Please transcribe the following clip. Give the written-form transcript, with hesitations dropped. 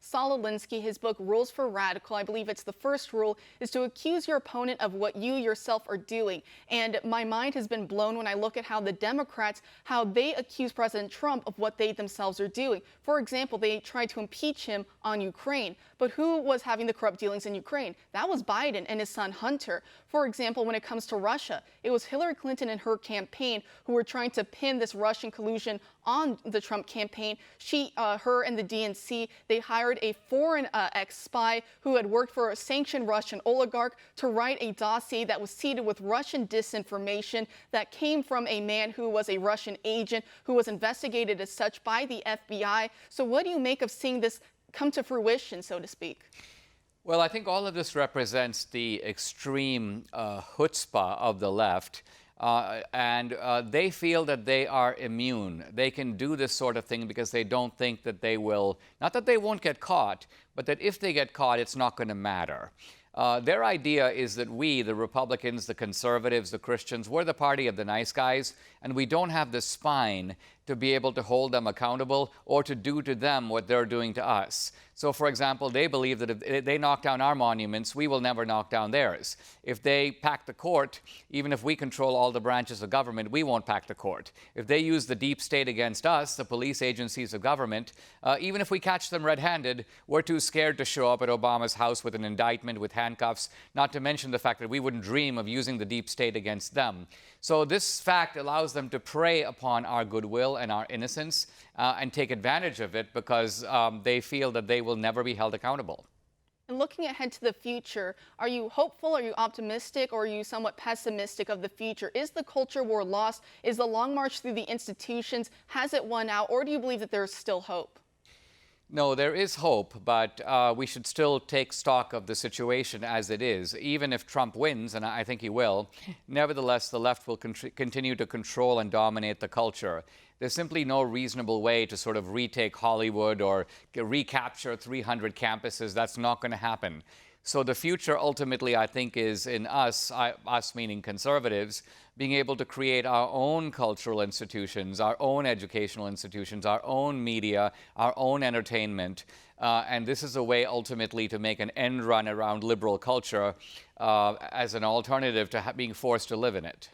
Saul Alinsky. His book, Rules for Radical, I believe it's the first rule, is to accuse your opponent of what you yourself are doing. And my mind has been blown when I look at how the Democrats, how they accuse President Trump of what they themselves are doing. For example, they tried to impeach him on Ukraine. But who was having the corrupt dealings in Ukraine? That was Biden and his son Hunter. For example, when it comes to Russia, it was Hillary Clinton and her campaign who were trying to pin this Russian collusion on the Trump campaign. Her and the DNC, they hired a foreign ex-spy who had worked for a sanctioned Russian oligarch to write a dossier that was seeded with Russian disinformation that came from a man who was a Russian agent who was investigated as such by the FBI. So what do you make of seeing this come to fruition, so to speak? Well, I think all of this represents the extreme chutzpah of the left. They feel that they are immune. They can do this sort of thing because they don't think that they will, not that they won't get caught, but that if they get caught, it's not going to matter. Their idea is that we, the Republicans, the conservatives, the Christians, we're the party of the nice guys, and we don't have the spine to be able to hold them accountable or to do to them what they're doing to us. So, for example, they believe that if they knock down our monuments, we will never knock down theirs. If they pack the court, even if we control all the branches of government, we won't pack the court. If they use the deep state against us, the police agencies of government, even if we catch them red-handed, we're too scared to show up at Obama's house with an indictment, with handcuffs, not to mention the fact that we wouldn't dream of using the deep state against them. So this fact allows them to prey upon our goodwill and our innocence and take advantage of it because they feel that they will never be held accountable. And looking ahead to the future, are you hopeful, are you optimistic, or are you somewhat pessimistic of the future? Is the culture war lost? Is the long march through the institutions, has it won out, or do you believe that there's still hope? No, there is hope, but we should still take stock of the situation as it is. Even if Trump wins, and I think he will, nevertheless, the left will continue to control and dominate the culture. There's simply no reasonable way to sort of retake Hollywood or recapture 300 campuses. That's not going to happen. So the future ultimately, I think, is in us meaning conservatives, being able to create our own cultural institutions, our own educational institutions, our own media, our own entertainment. And this is a way ultimately to make an end run around liberal culture as an alternative to being forced to live in it.